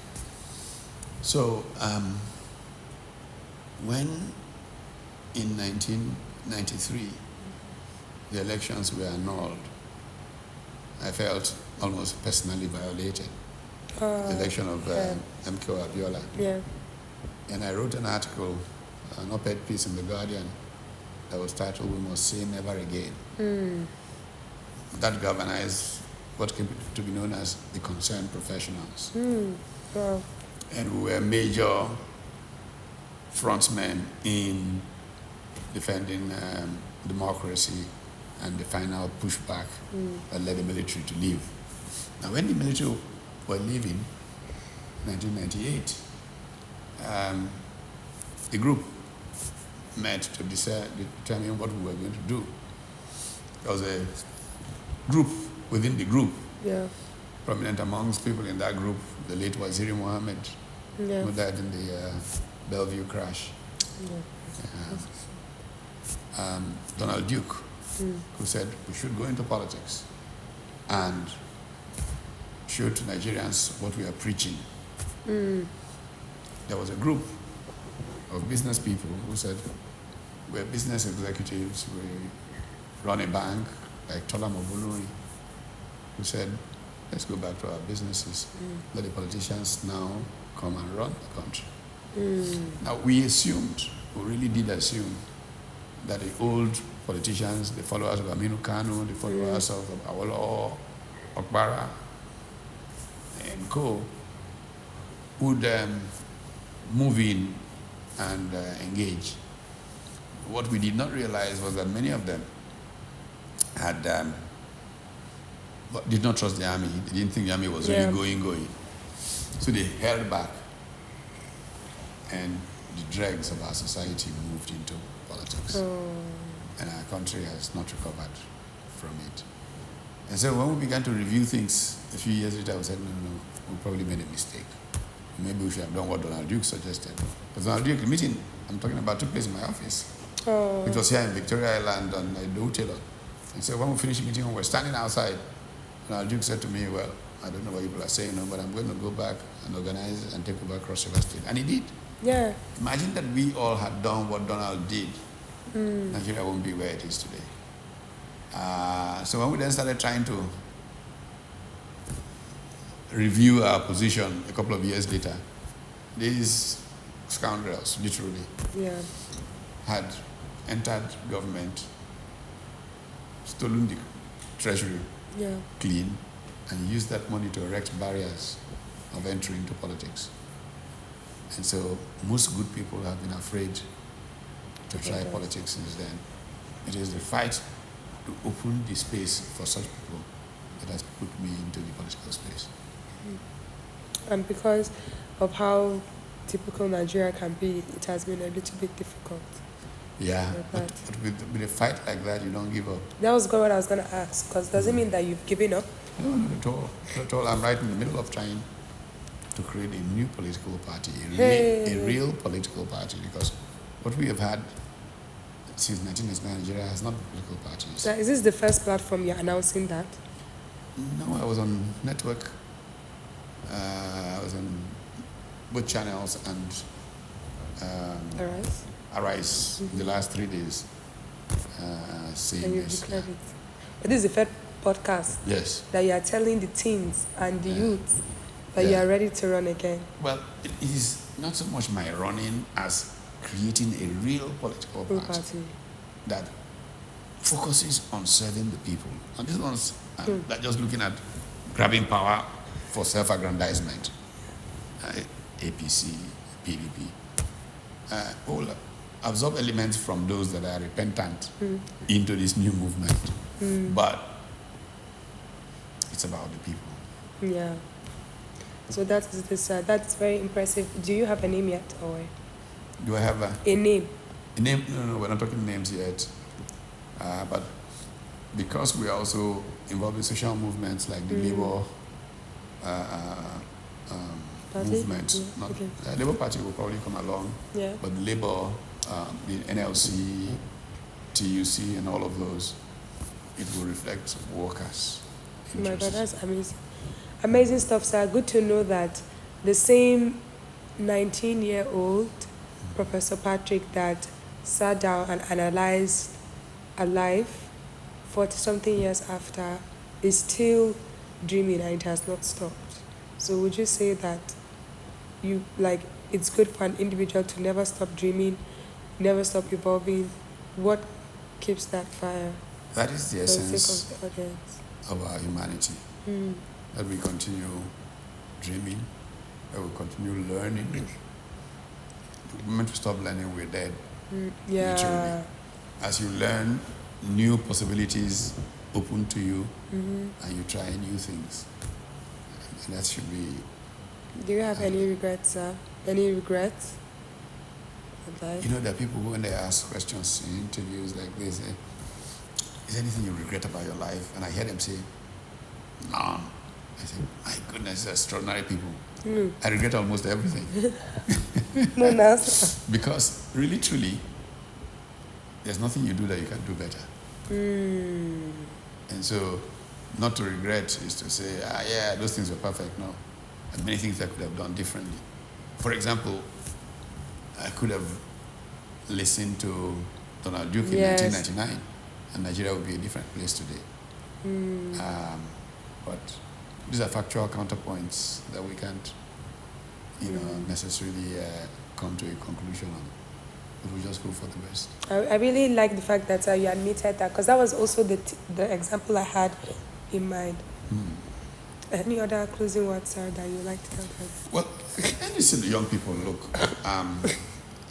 So when in 1993 the elections were annulled, I felt almost personally violated. The election of MK Abiola. Yeah. And I wrote an article, an op-ed piece in The Guardian that was titled, "We Must Say Never Again." That galvanized what came to be known as the concerned professionals. Wow. And we were major frontsmen in defending democracy and the final pushback that led the military to leave. Now, when the military were leaving, 1998, the group met to determine what we were going to do. There was a group within the group. Yeah. Prominent amongst people in that group, the late Waziri Mohammed, who died in the Bellevue crash. Donald Duke, who said we should go into politics and show to Nigerians what we are preaching. There was a group of business people who said we're business executives, we run a bank, like Tola Mobuluri, who said let's go back to our businesses. Let the politicians now come and run the country. Now, we really did assume that the old politicians, the followers of Aminu Kano, the followers of Awolowo, Okbara, and co, would move in and engage. What we did not realize was that many of them did not trust the army. They didn't think the army was really going. So they held back, and the dregs of our society moved into politics. And our country has not recovered from it. And so when we began to review things a few years later, we said, no, we probably made a mistake. Maybe we should have done what Donald Duke suggested. But Donald Duke, the meeting I'm talking about took place in my office. It was here in Victoria Island on the Taylor. And so when we finished the meeting, we were standing outside. Donald Duke said to me, well, I don't know what people are saying, but I'm going to go back and organize and take over Cross River State. And he did. Yeah. Imagine that we all had done what Donald did. Nigeria won't be where it is today. So when we then started trying to review our position a couple of years later, these scoundrels, literally, had entered government, stolen the treasury clean, and used that money to erect barriers of entry into politics. And so most good people have been afraid to try politics since then. It is the fight to open the space for such people that has put me into the political space. And because of how typical Nigeria can be, it has been a little bit difficult. Yeah, but with a fight like that, you don't give up. That was what I was going to ask, because does it mean that you've given up? No, not at all. Not at all. I'm right in the middle of trying to create a new political party, a real political party, because what we have had since 1999 Nigeria has not been political parties. So is this the first platform you're announcing that? No, I was on network. I was on both channels and Arise the last 3 days. Saying and you this. declared it. But this is the first podcast that you are telling the teens and the youth that you are ready to run again. Well, it is not so much my running as creating a real political party that focuses on serving the people. And these ones are just looking at grabbing power for self-aggrandizement. APC, PDP. All absorb elements from those that are repentant into this new movement. But it's about the people. Yeah. So that's very impressive. Do you have a name yet, or Do I have a name? a name? No, we're not talking names yet. But because we are also involved in social movements like the Labour movement, not the Labour Party will probably come along, but the Labour, the NLC, TUC, and all of those, it will reflect workers. Oh my God, that's amazing. Amazing stuff, sir. Good to know that the same 19-year-old Professor Patrick that sat down and analyzed a life 40-something years after is still dreaming and it has not stopped. So would you say that it's good for an individual to never stop dreaming, never stop evolving? What keeps that fire? That is the For the sake essence of the audience. of our humanity. That we continue dreaming, that we continue learning. We're meant to stop learning, we're dead. Literally. As you learn, new possibilities open to you, and you try new things. And that should be. Do you have any regrets, sir? Any regrets? You know, there are people who, when they ask questions in interviews like this, say, is there anything you regret about your life? And I hear them say, no. I say, my goodness, extraordinary people. I regret almost everything. No. Because really, truly, there's nothing you do that you can do better. And so, not to regret is to say, yeah, those things were perfect. No. And many things I could have done differently. For example, I could have listened to Donald Duke in 1999, and Nigeria would be a different place today. But these are factual counterpoints that we can't, necessarily come to a conclusion on. But we just go for the best. I really like the fact that you admitted that, because that was also the example I had in mind. Any other closing words, sir, that you like to tell them? Well, and listen to young people, look,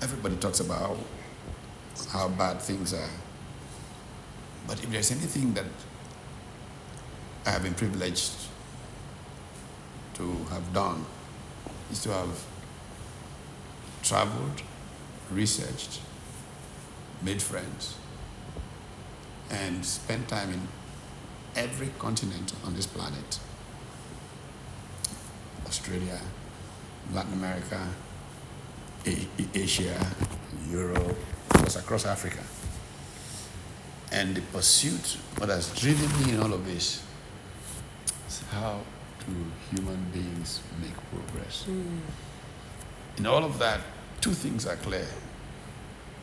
everybody talks about how bad things are. But if there's anything that I have been privileged to have done, is to have traveled, researched, made friends, and spent time in every continent on this planet. Australia, Latin America, Asia, Europe, across Africa. And the pursuit, what has driven me in all of this, is how do human beings make progress? In all of that, two things are clear.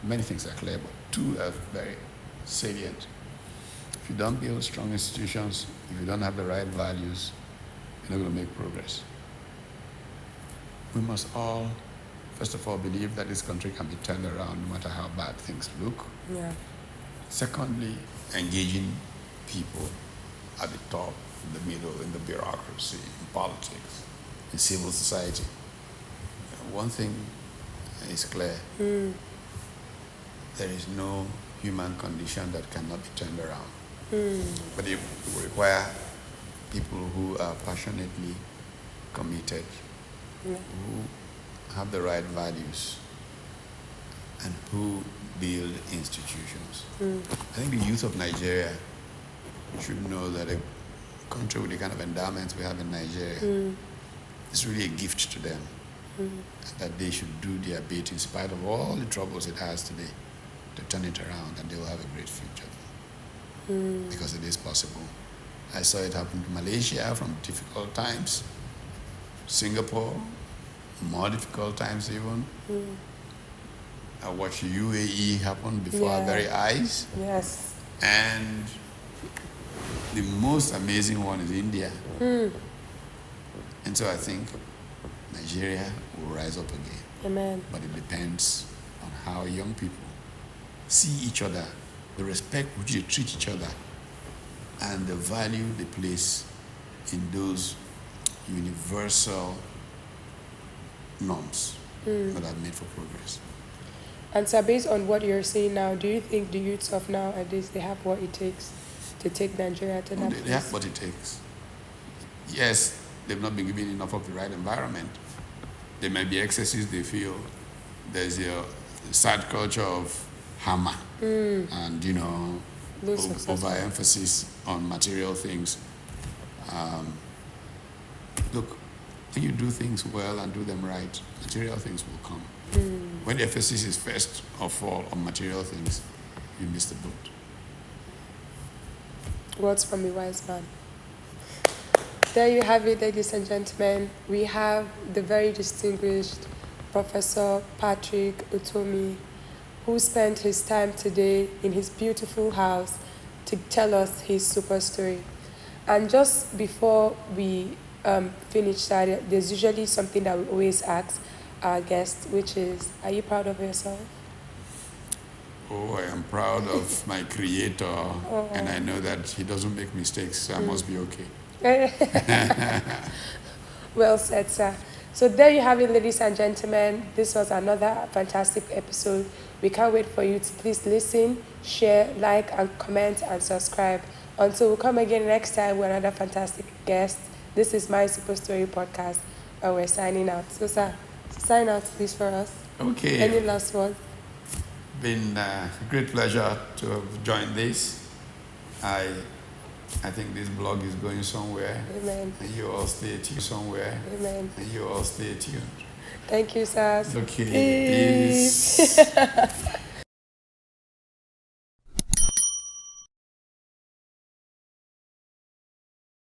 Many things are clear, but two are very salient. If you don't build strong institutions, if you don't have the right values, you're not going to make progress. We must all, first of all, believe that this country can be turned around no matter how bad things look. Secondly, engaging people at the top, in the middle, in the bureaucracy, in politics, in civil society. One thing is clear. There is no human condition that cannot be turned around. But it will require people who are passionately committed, who have the right values, and who build institutions. I think the youth of Nigeria should know that a country with the kind of endowments we have in Nigeria is really a gift to them. And that they should do their bit in spite of all the troubles it has today to turn it around, and they will have a great future. Because it is possible. I saw it happen to Malaysia from difficult times, Singapore, more difficult times even. I watched UAE happen before our very eyes. Yes. And the most amazing one is India. And so I think Nigeria will rise up again. Amen. But it depends on how young people see each other the respect which they treat each other, and the value they place in those universal norms that are made for progress. And so based on what you're saying now, do you think the youths of nowadays, they have what it takes to take Nigeria to that place? They have what it takes. Yes, they've not been given enough of the right environment. There might be excesses they feel. There's a sad culture of hammer and, overemphasis on material things. Look, when you do things well and do them right, material things will come. When the emphasis is first of all on material things, you miss the boat. Words from a wise man. There you have it, ladies and gentlemen. We have the very distinguished Professor Patrick Utomi, who spent his time today in his beautiful house to tell us his super story. And just before we finish that, there's usually something that we always ask our guests, which is, are you proud of yourself? Oh, I am proud of my creator, and I know that he doesn't make mistakes, so I must be okay. Well said, sir. So there you have it, ladies and gentlemen. This was another fantastic episode. We can't wait for you to please listen, share, like, and comment, and subscribe. Until we come again next time with another fantastic guest. This is my Superstory podcast, and we're signing out. So, sir, sign out, please, for us. Okay. Any last words? Been a great pleasure to have joined this. I think this blog is going somewhere. Amen. And you all stay tuned somewhere. Amen. And you all stay tuned. Thank you, sir. Okay. Peace.